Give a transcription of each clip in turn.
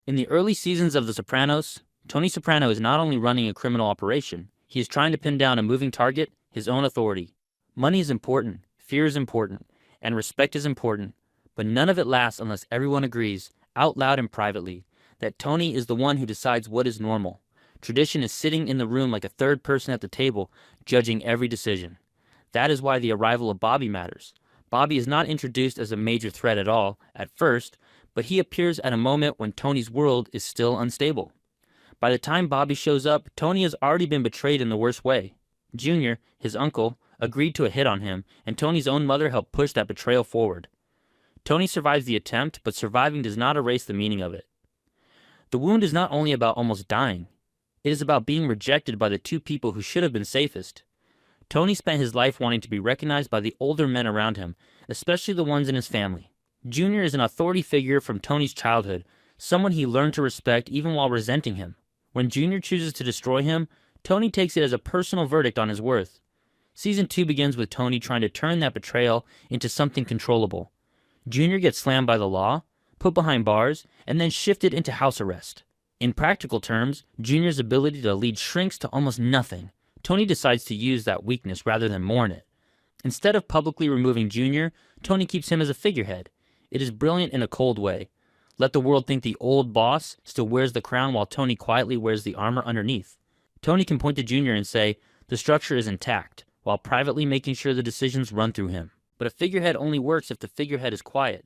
In the early seasons of The Sopranos, Tony Soprano is not only running a criminal operation, he is trying to pin down a moving target, his own authority. Money is important, fear is important, and respect is important, but none of it lasts unless everyone agrees, out loud and privately, that Tony is the one who decides what is normal. Tradition is sitting in the room like a third person at the table, judging every decision. That is why the arrival of Bobby matters. Bobby is not introduced as a major threat at all, at first, but he appears at a moment when Tony's world is still unstable. By the time Bobby shows up, Tony has already been betrayed in the worst way. Junior, his uncle, agreed to a hit on him, and Tony's own mother helped push that betrayal forward. Tony survives the attempt, but surviving does not erase the meaning of it. The wound is not only about almost dying. It is about being rejected by the two people who should have been safest. Tony spent his life wanting to be recognized by the older men around him, especially the ones in his family. Junior is an authority figure from Tony's childhood, someone he learned to respect even while resenting him. When Junior chooses to destroy him, Tony takes it as a personal verdict on his worth. Season 2 begins with Tony trying to turn that betrayal into something controllable. Junior gets slammed by the law, put behind bars, and then shifted into house arrest. In practical terms, Junior's ability to lead shrinks to almost nothing. Tony decides to use that weakness rather than mourn it. Instead of publicly removing Junior, Tony keeps him as a figurehead. It is brilliant in a cold way. Let the world think the old boss still wears the crown while Tony quietly wears the armor underneath. Tony can point to Junior and say, the structure is intact, while privately making sure the decisions run through him. But a figurehead only works if the figurehead is quiet.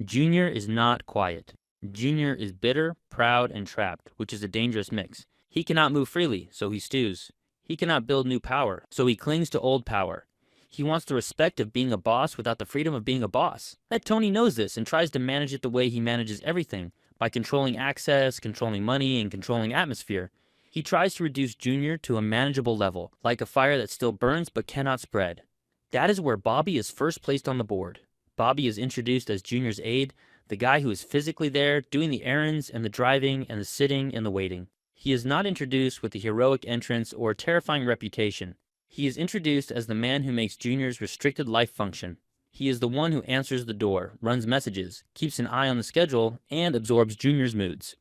Junior is not quiet. Junior is bitter, proud, and trapped, which is a dangerous mix. He cannot move freely, so he stews. He cannot build new power, so he clings to old power. He wants the respect of being a boss without the freedom of being a boss. That Tony knows this and tries to manage it the way he manages everything, by controlling access, controlling money, and controlling atmosphere. He tries to reduce Junior to a manageable level, like a fire that still burns but cannot spread. That is where Bobby is first placed on the board. Bobby is introduced as Junior's aide, the guy who is physically there, doing the errands and the driving and the sitting and the waiting. He is not introduced with a heroic entrance or a terrifying reputation. He is introduced as the man who makes Junior's restricted life function. He is the one who answers the door, runs messages, keeps an eye on the schedule, and absorbs Junior's moods.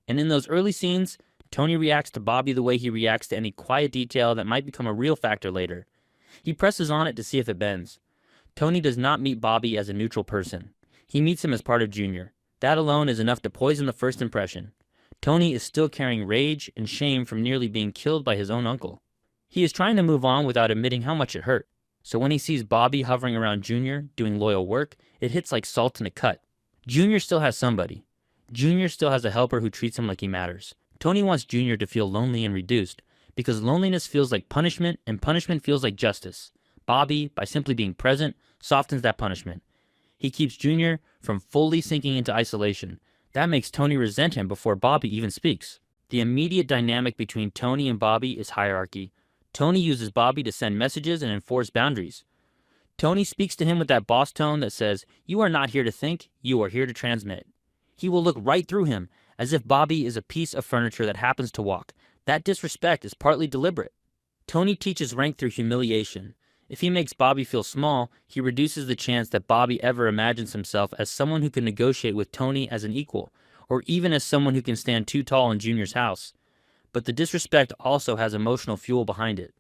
And in those early scenes, Tony reacts to Bobby the way he reacts to any quiet detail that might become a real factor later. He presses on it to see if it bends. Tony does not meet Bobby as a neutral person. He meets him as part of Junior. That alone is enough to poison the first impression. Tony is still carrying rage and shame from nearly being killed by his own uncle. He is trying to move on without admitting how much it hurt. So when he sees Bobby hovering around Junior, doing loyal work, it hits like salt in a cut. Junior still has somebody. Junior still has a helper who treats him like he matters. Tony wants Junior to feel lonely and reduced, because loneliness feels like punishment and punishment feels like justice. Bobby, by simply being present, softens that punishment. He keeps Junior from fully sinking into isolation. That makes Tony resent him before Bobby even speaks. The immediate dynamic between Tony and Bobby is hierarchy. Tony uses Bobby to send messages and enforce boundaries. Tony speaks to him with that boss tone that says, "You are not here to think, you are here to transmit." He will look right through him, as if Bobby is a piece of furniture that happens to walk. That disrespect is partly deliberate. Tony teaches rank through humiliation. If he makes Bobby feel small, he reduces the chance that Bobby ever imagines himself as someone who can negotiate with Tony as an equal, or even as someone who can stand too tall in Junior's house. But the disrespect also has emotional fuel behind it.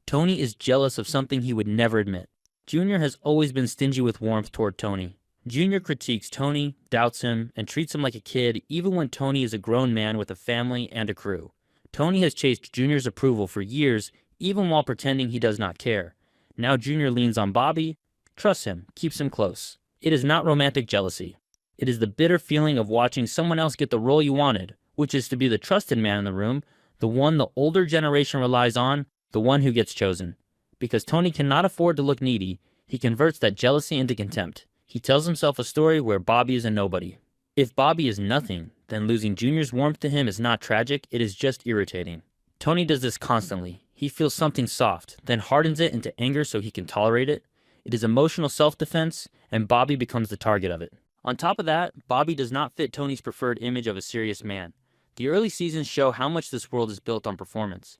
Tony is jealous of something he would never admit. Junior has always been stingy with warmth toward Tony. Junior critiques Tony, doubts him, and treats him like a kid even when Tony is a grown man with a family and a crew. Tony has chased Junior's approval for years, even while pretending he does not care. Now Junior leans on Bobby, trusts him, keeps him close. It is not romantic jealousy. It is the bitter feeling of watching someone else get the role you wanted, which is to be the trusted man in the room, the one the older generation relies on, the one who gets chosen. Because Tony cannot afford to look needy, he converts that jealousy into contempt. He tells himself a story where Bobby is a nobody. If Bobby is nothing, then losing Junior's warmth to him is not tragic, it is just irritating. Tony does this constantly. He feels something soft, then hardens it into anger so he can tolerate it. It is emotional self-defense, and Bobby becomes the target of it. On top of that, Bobby does not fit Tony's preferred image of a serious man. The early seasons show how much this world is built on performance.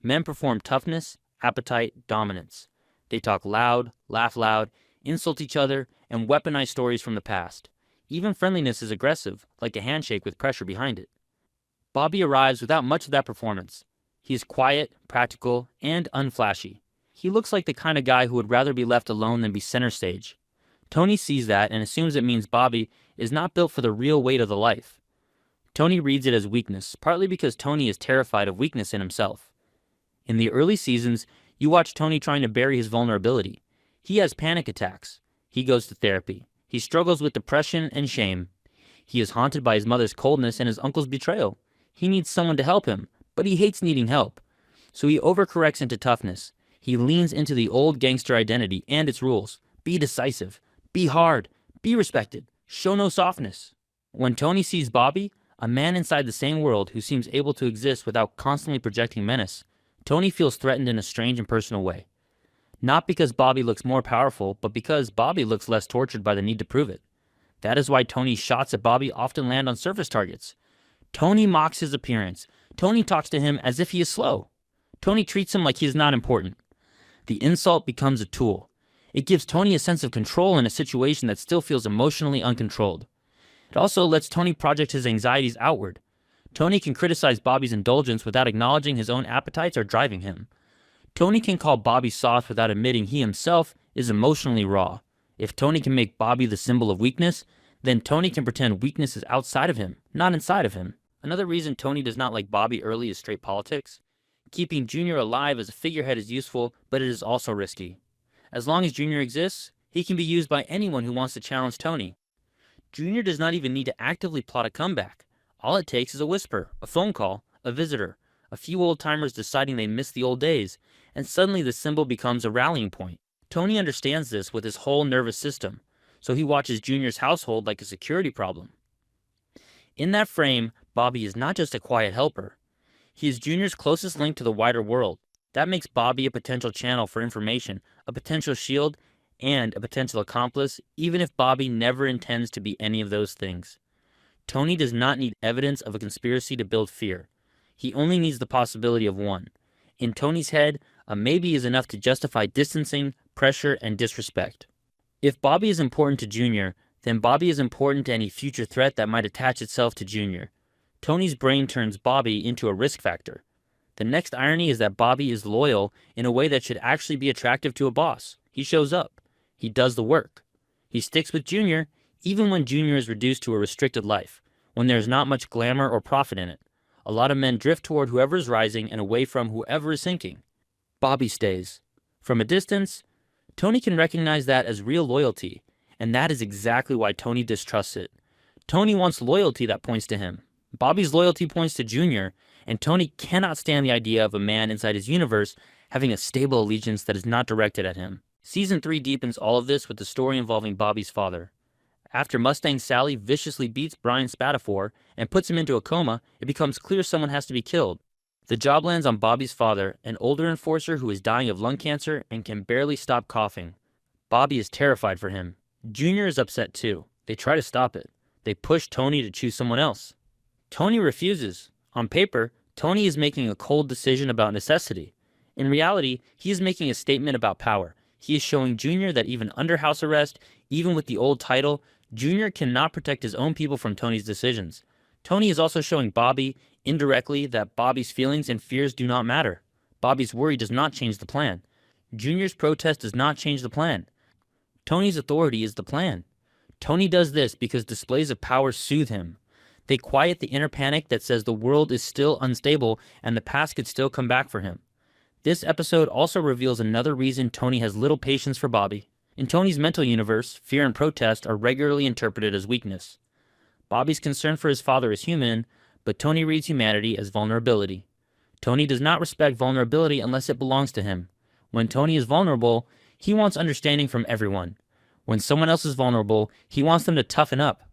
Men perform toughness, appetite, dominance. They talk loud, laugh loud, insult each other, and weaponize stories from the past. Even friendliness is aggressive, like a handshake with pressure behind it. Bobby arrives without much of that performance. He is quiet, practical, and unflashy. He looks like the kind of guy who would rather be left alone than be center stage. Tony sees that and assumes it means Bobby is not built for the real weight of the life. Tony reads it as weakness, partly because Tony is terrified of weakness in himself. In the early seasons, you watch Tony trying to bury his vulnerability. He has panic attacks. He goes to therapy. He struggles with depression and shame. He is haunted by his mother's coldness and his uncle's betrayal. He needs someone to help him, but he hates needing help. So he overcorrects into toughness. He leans into the old gangster identity and its rules. Be decisive. Be hard. Be respected. Show no softness. When Tony sees Bobby, a man inside the same world who seems able to exist without constantly projecting menace, Tony feels threatened in a strange and personal way. Not because Bobby looks more powerful, but because Bobby looks less tortured by the need to prove it. That is why Tony's shots at Bobby often land on surface targets. Tony mocks his appearance. Tony talks to him as if he is slow. Tony treats him like he is not important. The insult becomes a tool. It gives Tony a sense of control in a situation that still feels emotionally uncontrolled. It also lets Tony project his anxieties outward. Tony can criticize Bobby's indulgence without acknowledging his own appetites are driving him. Tony can call Bobby soft without admitting he himself is emotionally raw. If Tony can make Bobby the symbol of weakness, then Tony can pretend weakness is outside of him, not inside of him. Another reason Tony does not like Bobby early is straight politics. Keeping Junior alive as a figurehead is useful, but it is also risky. As long as Junior exists, he can be used by anyone who wants to challenge Tony. Junior does not even need to actively plot a comeback. All it takes is a whisper, a phone call, a visitor, a few old-timers deciding they miss the old days, and suddenly the symbol becomes a rallying point. Tony understands this with his whole nervous system, so he watches Junior's household like a security problem. In that frame, Bobby is not just a quiet helper. He is Junior's closest link to the wider world. That makes Bobby a potential channel for information, a potential shield, and a potential accomplice, even if Bobby never intends to be any of those things. Tony does not need evidence of a conspiracy to build fear. He only needs the possibility of one. In Tony's head, a maybe is enough to justify distancing, pressure, and disrespect. If Bobby is important to Junior, then Bobby is important to any future threat that might attach itself to Junior. Tony's brain turns Bobby into a risk factor. The next irony is that Bobby is loyal in a way that should actually be attractive to a boss. He shows up. He does the work. He sticks with Junior, even when Junior is reduced to a restricted life, when there's not much glamour or profit in it. A lot of men drift toward whoever is rising and away from whoever is sinking. Bobby stays. From a distance, Tony can recognize that as real loyalty, and that is exactly why Tony distrusts it. Tony wants loyalty that points to him. Bobby's loyalty points to Junior, and Tony cannot stand the idea of a man inside his universe having a stable allegiance that is not directed at him. Season 3 deepens all of this with the story involving Bobby's father. After Mustang Sally viciously beats Brian Spatafor and puts him into a coma, it becomes clear someone has to be killed. The job lands on Bobby's father, an older enforcer who is dying of lung cancer and can barely stop coughing. Bobby is terrified for him. Junior is upset too. They try to stop it. They push Tony to choose someone else. Tony refuses. On paper, Tony is making a cold decision about necessity. In reality, he is making a statement about power. He is showing Junior that even under house arrest, even with the old title, Junior cannot protect his own people from Tony's decisions. Tony is also showing Bobby, indirectly, that Bobby's feelings and fears do not matter. Bobby's worry does not change the plan. Junior's protest does not change the plan. Tony's authority is the plan. Tony does this because displays of power soothe him. They quiet the inner panic that says the world is still unstable and the past could still come back for him. This episode also reveals another reason Tony has little patience for Bobby. In Tony's mental universe, fear and protest are regularly interpreted as weakness. Bobby's concern for his father is human, but Tony reads humanity as vulnerability. Tony does not respect vulnerability unless it belongs to him. When Tony is vulnerable, he wants understanding from everyone. When someone else is vulnerable, he wants them to toughen up.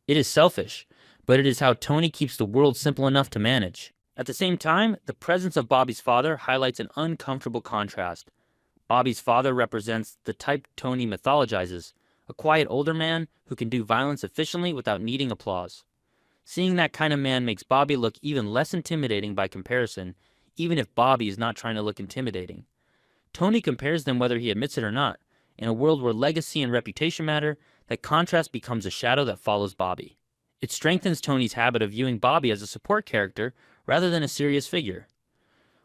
It is selfish, but it is how Tony keeps the world simple enough to manage. At the same time, the presence of Bobby's father highlights an uncomfortable contrast. Bobby's father represents the type Tony mythologizes, a quiet older man who can do violence efficiently without needing applause. Seeing that kind of man makes Bobby look even less intimidating by comparison, even if Bobby is not trying to look intimidating. Tony compares them whether he admits it or not. In a world where legacy and reputation matter, That contrast becomes a shadow that follows Bobby. It strengthens Tony's habit of viewing Bobby as a support character rather than a serious figure.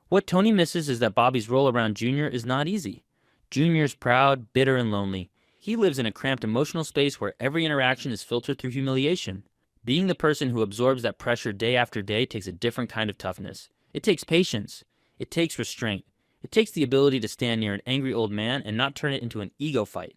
What Tony misses is that Bobby's role around Junior is not easy. Junior's proud, bitter, and lonely. He lives in a cramped emotional space where every interaction is filtered through humiliation. Being the person who absorbs that pressure day after day takes a different kind of toughness. It takes patience. It takes restraint. It takes the ability to stand near an angry old man and not turn it into an ego fight.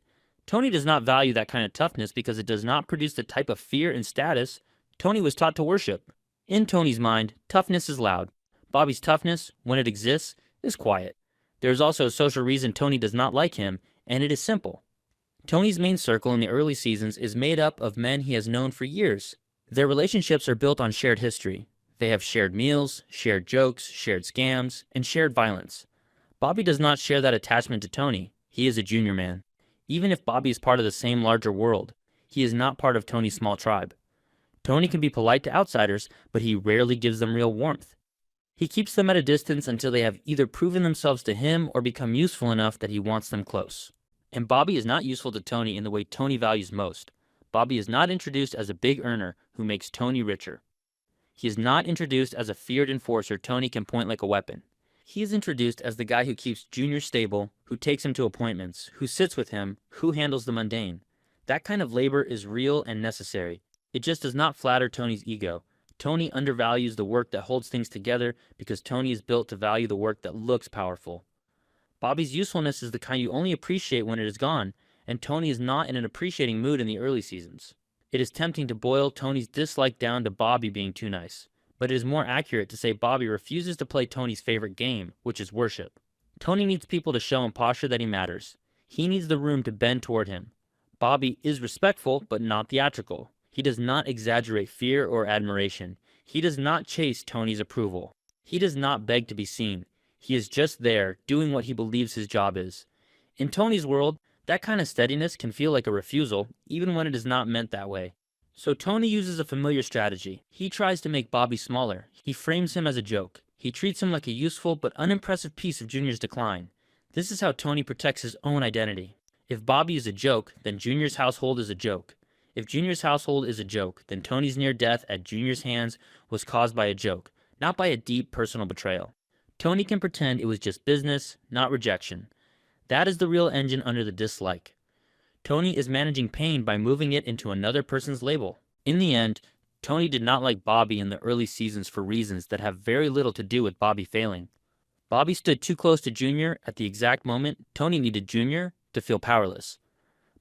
Tony does not value that kind of toughness because it does not produce the type of fear and status Tony was taught to worship. In Tony's mind, toughness is loud. Bobby's toughness, when it exists, is quiet. There is also a social reason Tony does not like him, and it is simple. Tony's main circle in the early seasons is made up of men he has known for years. Their relationships are built on shared history. They have shared meals, shared jokes, shared scams, and shared violence. Bobby does not share that attachment to Tony. He is a junior man. Even if Bobby is part of the same larger world, he is not part of Tony's small tribe. Tony can be polite to outsiders, but he rarely gives them real warmth. He keeps them at a distance until they have either proven themselves to him or become useful enough that he wants them close. And Bobby is not useful to Tony in the way Tony values most. Bobby is not introduced as a big earner who makes Tony richer. He is not introduced as a feared enforcer Tony can point like a weapon. He is introduced as the guy who keeps Junior stable, who takes him to appointments, who sits with him, who handles the mundane. That kind of labor is real and necessary. It just does not flatter Tony's ego. Tony undervalues the work that holds things together because Tony is built to value the work that looks powerful. Bobby's usefulness is the kind you only appreciate when it is gone, and Tony is not in an appreciating mood in the early seasons. It is tempting to boil Tony's dislike down to Bobby being too nice, but it is more accurate to say Bobby refuses to play Tony's favorite game, which is worship. Tony needs people to show him posture that he matters. He needs the room to bend toward him. Bobby is respectful, but not theatrical. He does not exaggerate fear or admiration. He does not chase Tony's approval. He does not beg to be seen. He is just there, doing what he believes his job is. In Tony's world, that kind of steadiness can feel like a refusal, even when it is not meant that way. So Tony uses a familiar strategy. He tries to make Bobby smaller. He frames him as a joke. He treats him like a useful but unimpressive piece of Junior's decline. This is how Tony protects his own identity. If Bobby is a joke, then Junior's household is a joke. If Junior's household is a joke, then Tony's near death at Junior's hands was caused by a joke, not by a deep personal betrayal. Tony can pretend it was just business, not rejection. That is the real engine under the dislike. Tony is managing pain by moving it into another person's label. In the end, Tony did not like Bobby in the early seasons for reasons that have very little to do with Bobby failing. Bobby stood too close to Junior at the exact moment Tony needed Junior to feel powerless.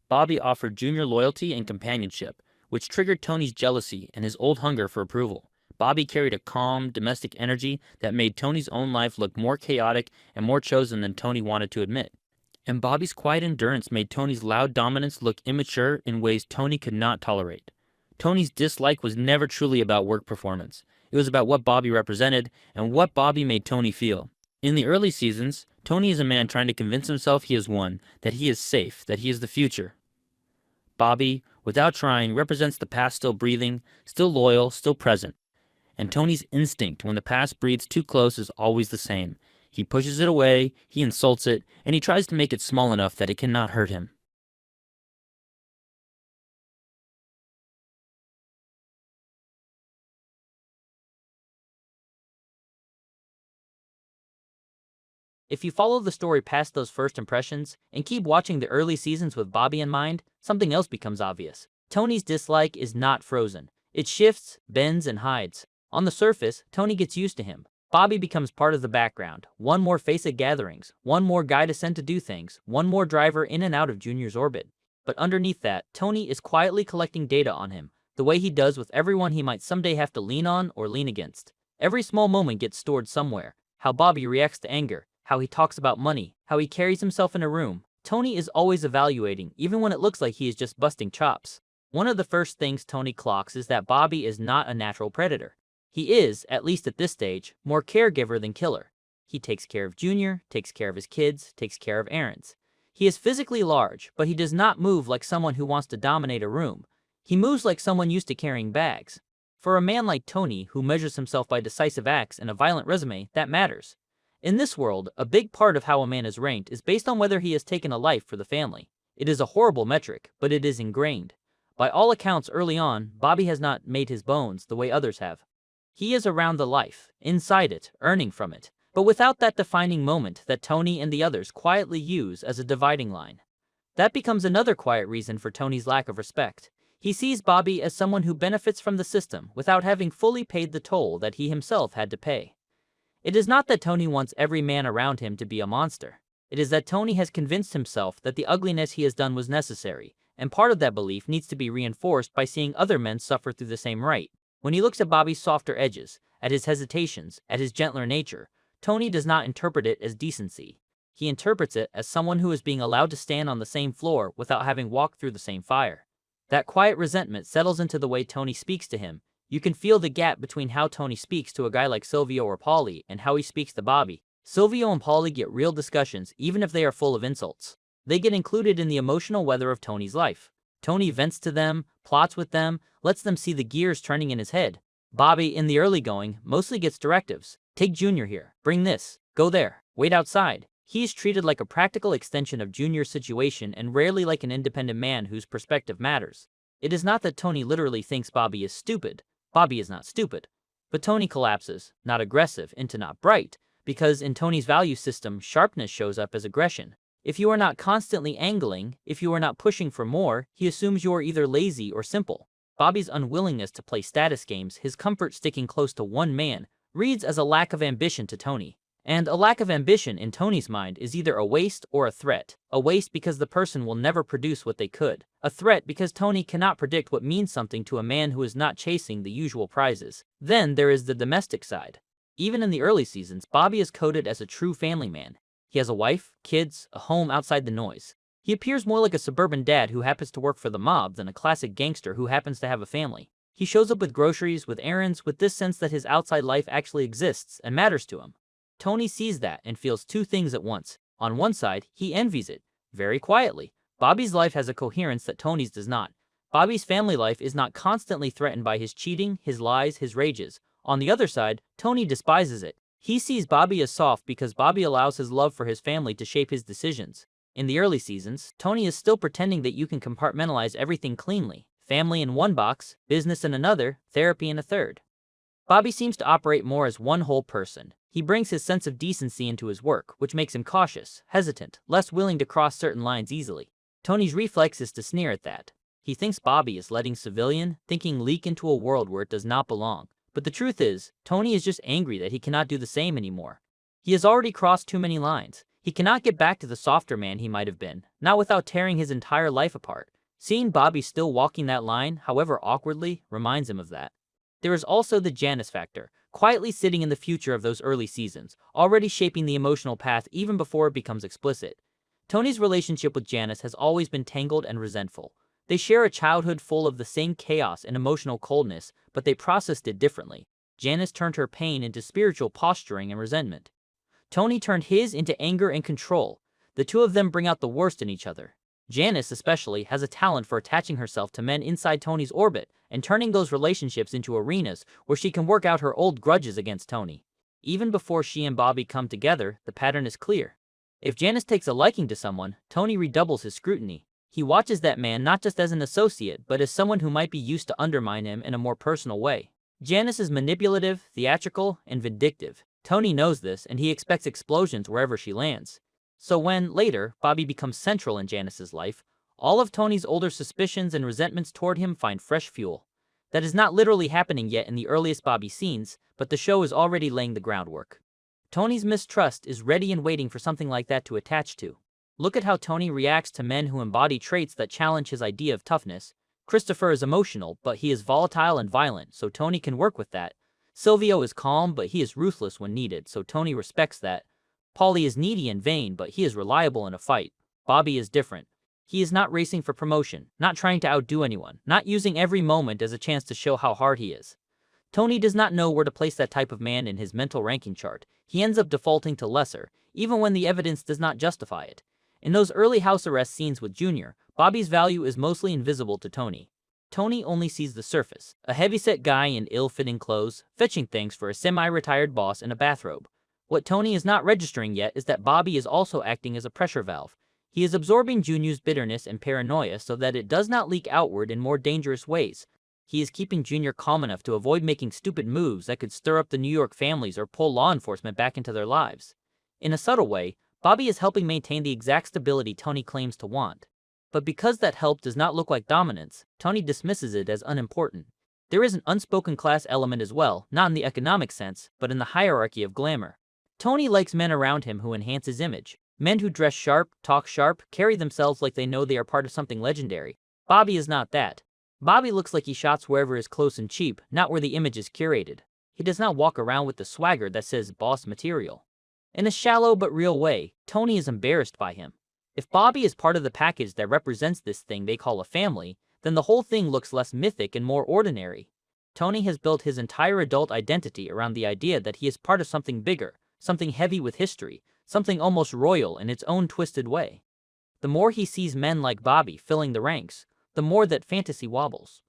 Bobby offered Junior loyalty and companionship, which triggered Tony's jealousy and his old hunger for approval. Bobby carried a calm, domestic energy that made Tony's own life look more chaotic and more chosen than Tony wanted to admit. And Bobby's quiet endurance made Tony's loud dominance look immature in ways Tony could not tolerate. Tony's dislike was never truly about work performance. It was about what Bobby represented and what Bobby made Tony feel. In the early seasons, Tony is a man trying to convince himself he is won, that he is safe, that he is the future. Bobby, without trying, represents the past still breathing, still loyal, still present. And Tony's instinct when the past breathes too close is always the same. He pushes it away, he insults it, and he tries to make it small enough that it cannot hurt him. If you follow the story past those first impressions and keep watching the early seasons with Bobby in mind, something else becomes obvious. Tony's dislike is not frozen. It shifts, bends, and hides. On the surface, Tony gets used to him. Bobby becomes part of the background, one more face at gatherings, one more guy to send to do things, one more driver in and out of Junior's orbit. But underneath that, Tony is quietly collecting data on him, the way he does with everyone he might someday have to lean on or lean against. Every small moment gets stored somewhere. How Bobby reacts to anger, how he talks about money, how he carries himself in a room. Tony is always evaluating, even when it looks like he is just busting chops. One of the first things Tony clocks is that Bobby is not a natural predator. He is, at least at this stage, more caregiver than killer. He takes care of Junior, takes care of his kids, takes care of errands. He is physically large, but he does not move like someone who wants to dominate a room. He moves like someone used to carrying bags. For a man like Tony, who measures himself by decisive acts and a violent resume, that matters. In this world, a big part of how a man is ranked is based on whether he has taken a life for the family. It is a horrible metric, but it is ingrained. By all accounts early on, Bobby has not made his bones the way others have. He is around the life, inside it, earning from it, but without that defining moment that Tony and the others quietly use as a dividing line. That becomes another quiet reason for Tony's lack of respect. He sees Bobby as someone who benefits from the system without having fully paid the toll that he himself had to pay. It is not that Tony wants every man around him to be a monster. It is that Tony has convinced himself that the ugliness he has done was necessary, and part of that belief needs to be reinforced by seeing other men suffer through the same right. When he looks at Bobby's softer edges, at his hesitations, at his gentler nature, Tony does not interpret it as decency. He interprets it as someone who is being allowed to stand on the same floor without having walked through the same fire. That quiet resentment settles into the way Tony speaks to him. You can feel the gap between how Tony speaks to a guy like Silvio or Paulie and how he speaks to Bobby. Silvio and Paulie get real discussions even if they are full of insults. They get included in the emotional weather of Tony's life. Tony vents to them, plots with them, lets them see the gears turning in his head. Bobby, in the early going, mostly gets directives. Take Junior here, bring this, go there, wait outside. He is treated like a practical extension of Junior's situation and rarely like an independent man whose perspective matters. It is not that Tony literally thinks Bobby is stupid. Bobby is not stupid. But Tony collapses, not aggressive, into not bright, because in Tony's value system, sharpness shows up as aggression. If you are not constantly angling, if you are not pushing for more, he assumes you are either lazy or simple. Bobby's unwillingness to play status games, his comfort sticking close to one man, reads as a lack of ambition to Tony. And a lack of ambition in Tony's mind is either a waste or a threat. A waste because the person will never produce what they could. A threat because Tony cannot predict what means something to a man who is not chasing the usual prizes. Then there is the domestic side. Even in the early seasons, Bobby is coded as a true family man. He has a wife, kids, a home outside the noise. He appears more like a suburban dad who happens to work for the mob than a classic gangster who happens to have a family. He shows up with groceries, with errands, with this sense that his outside life actually exists and matters to him. Tony sees that and feels two things at once. On one side, he envies it, very quietly. Bobby's life has a coherence that Tony's does not. Bobby's family life is not constantly threatened by his cheating, his lies, his rages. On the other side, Tony despises it. He sees Bobby as soft because Bobby allows his love for his family to shape his decisions. In the early seasons, Tony is still pretending that you can compartmentalize everything cleanly. Family in one box, business in another, therapy in a third. Bobby seems to operate more as one whole person. He brings his sense of decency into his work, which makes him cautious, hesitant, less willing to cross certain lines easily. Tony's reflex is to sneer at that. He thinks Bobby is letting civilian thinking leak into a world where it does not belong. But the truth is, Tony is just angry that he cannot do the same anymore. He has already crossed too many lines. He cannot get back to the softer man he might have been, not without tearing his entire life apart. Seeing Bobby still walking that line, however awkwardly, reminds him of that. There is also the Janice factor, quietly sitting in the future of those early seasons, already shaping the emotional path even before it becomes explicit. Tony's relationship with Janice has always been tangled and resentful. They share a childhood full of the same chaos and emotional coldness, but they processed it differently. Janice turned her pain into spiritual posturing and resentment. Tony turned his into anger and control. The two of them bring out the worst in each other. Janice, especially, has a talent for attaching herself to men inside Tony's orbit and turning those relationships into arenas where she can work out her old grudges against Tony. Even before she and Bobby come together, the pattern is clear. If Janice takes a liking to someone, Tony redoubles his scrutiny. He watches that man not just as an associate, but as someone who might be used to undermine him in a more personal way. Janice is manipulative, theatrical, and vindictive. Tony knows this, and he expects explosions wherever she lands. So when, later, Bobby becomes central in Janice's life, all of Tony's older suspicions and resentments toward him find fresh fuel. That is not literally happening yet in the earliest Bobby scenes, but the show is already laying the groundwork. Tony's mistrust is ready and waiting for something like that to attach to. Look at how Tony reacts to men who embody traits that challenge his idea of toughness. Christopher is emotional, but he is volatile and violent, so Tony can work with that. Silvio is calm, but he is ruthless when needed, so Tony respects that. Paulie is needy and vain, but he is reliable in a fight. Bobby is different. He is not racing for promotion, not trying to outdo anyone, not using every moment as a chance to show how hard he is. Tony does not know where to place that type of man in his mental ranking chart. He ends up defaulting to lesser, even when the evidence does not justify it. In those early house arrest scenes with Junior, Bobby's value is mostly invisible to Tony. Tony only sees the surface, a heavyset guy in ill-fitting clothes, fetching things for a semi-retired boss in a bathrobe. What Tony is not registering yet is that Bobby is also acting as a pressure valve. He is absorbing Junior's bitterness and paranoia so that it does not leak outward in more dangerous ways. He is keeping Junior calm enough to avoid making stupid moves that could stir up the New York families or pull law enforcement back into their lives. In a subtle way, Bobby is helping maintain the exact stability Tony claims to want. But because that help does not look like dominance, Tony dismisses it as unimportant. There is an unspoken class element as well, not in the economic sense, but in the hierarchy of glamour. Tony likes men around him who enhance his image. Men who dress sharp, talk sharp, carry themselves like they know they are part of something legendary. Bobby is not that. Bobby looks like he shops wherever is close and cheap, not where the image is curated. He does not walk around with the swagger that says boss material. In a shallow but real way, Tony is embarrassed by him. If Bobby is part of the package that represents this thing they call a family, then the whole thing looks less mythic and more ordinary. Tony has built his entire adult identity around the idea that he is part of something bigger, something heavy with history, something almost royal in its own twisted way. The more he sees men like Bobby filling the ranks, the more that fantasy wobbles.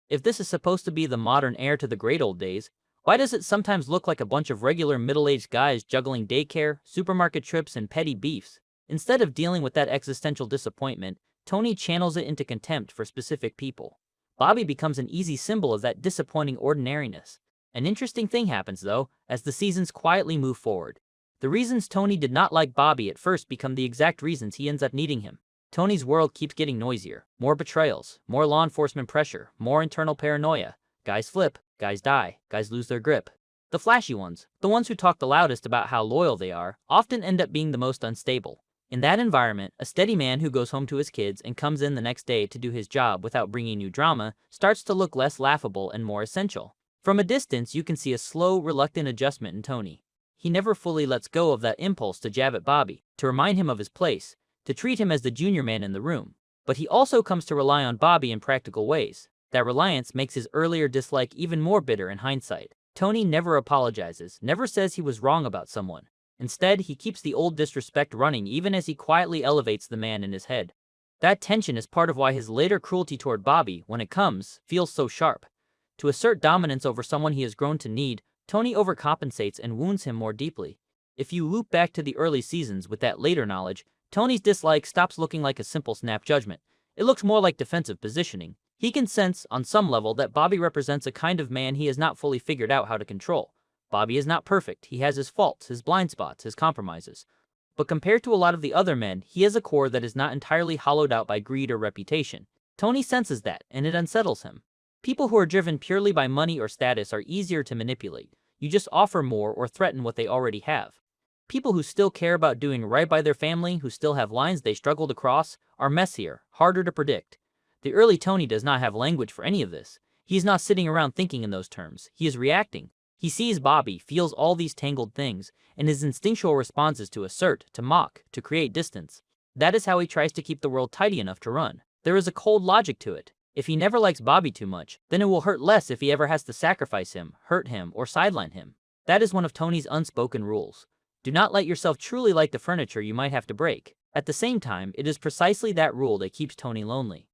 If this is supposed to be the modern heir to the great old days, why does it sometimes look like a bunch of regular middle-aged guys juggling daycare, supermarket trips, and petty beefs? Instead of dealing with that existential disappointment, Tony channels it into contempt for specific people. Bobby becomes an easy symbol of that disappointing ordinariness. An interesting thing happens, though, as the seasons quietly move forward. The reasons Tony did not like Bobby at first become the exact reasons he ends up needing him. Tony's world keeps getting noisier. More betrayals, more law enforcement pressure, more internal paranoia. Guys flip, guys die, guys lose their grip. The flashy ones, the ones who talk the loudest about how loyal they are, often end up being the most unstable. In that environment, a steady man who goes home to his kids and comes in the next day to do his job without bringing new drama starts to look less laughable and more essential. From a distance, you can see a slow, reluctant adjustment in Tony. He never fully lets go of that impulse to jab at Bobby, to remind him of his place, to treat him as the junior man in the room. But he also comes to rely on Bobby in practical ways. That reliance makes his earlier dislike even more bitter in hindsight. Tony never apologizes, never says he was wrong about someone. Instead, he keeps the old disrespect running even as he quietly elevates the man in his head. That tension is part of why his later cruelty toward Bobby, when it comes, feels so sharp. To assert dominance over someone he has grown to need, Tony overcompensates and wounds him more deeply. If you loop back to the early seasons with that later knowledge, Tony's dislike stops looking like a simple snap judgment. It looks more like defensive positioning. He can sense, on some level, that Bobby represents a kind of man he has not fully figured out how to control. Bobby is not perfect. He has his faults, his blind spots, his compromises. But compared to a lot of the other men, he has a core that is not entirely hollowed out by greed or reputation. Tony senses that, and it unsettles him. People who are driven purely by money or status are easier to manipulate. You just offer more or threaten what they already have. People who still care about doing right by their family, who still have lines they struggle to cross, are messier, harder to predict. The early Tony does not have language for any of this. He is not sitting around thinking in those terms. He is reacting. He sees Bobby, feels all these tangled things, and his instinctual response is to assert, to mock, to create distance. That is how he tries to keep the world tidy enough to run. There is a cold logic to it. If he never likes Bobby too much, then it will hurt less if he ever has to sacrifice him, hurt him, or sideline him. That is one of Tony's unspoken rules. Do not let yourself truly like the furniture you might have to break. At the same time, it is precisely that rule that keeps Tony lonely.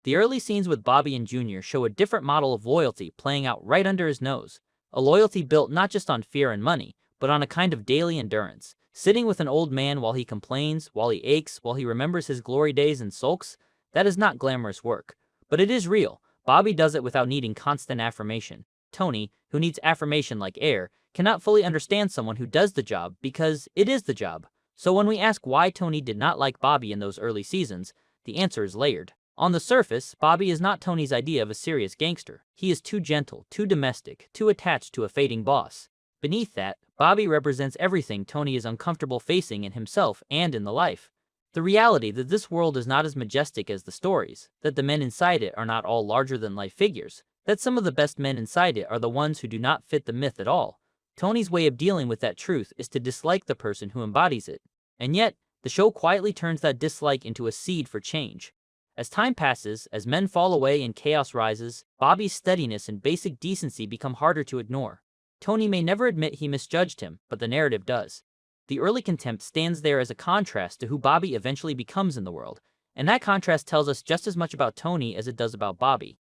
The early scenes with Bobby and Junior show a different model of loyalty playing out right under his nose. A loyalty built not just on fear and money, but on a kind of daily endurance. Sitting with an old man while he complains, while he aches, while he remembers his glory days and sulks, that is not glamorous work. But it is real. Bobby does it without needing constant affirmation. Tony, who needs affirmation like air, cannot fully understand someone who does the job because it is the job. So when we ask why Tony did not like Bobby in those early seasons, the answer is layered. On the surface, Bobby is not Tony's idea of a serious gangster. He is too gentle, too domestic, too attached to a fading boss. Beneath that, Bobby represents everything Tony is uncomfortable facing in himself and in the life. The reality that this world is not as majestic as the stories, that the men inside it are not all larger-than-life figures, that some of the best men inside it are the ones who do not fit the myth at all. Tony's way of dealing with that truth is to dislike the person who embodies it. And yet, the show quietly turns that dislike into a seed for change. As time passes, as men fall away and chaos rises, Bobby's steadiness and basic decency become harder to ignore. Tony may never admit he misjudged him, but the narrative does. The early contempt stands there as a contrast to who Bobby eventually becomes in the world, and that contrast tells us just as much about Tony as it does about Bobby.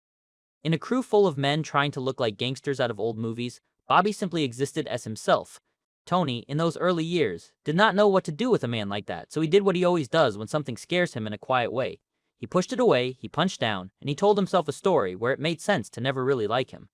In a crew full of men trying to look like gangsters out of old movies, Bobby simply existed as himself. Tony, in those early years, did not know what to do with a man like that, so he did what he always does when something scares him in a quiet way. He pushed it away, he punched down, and he told himself a story where it made sense to never really like him.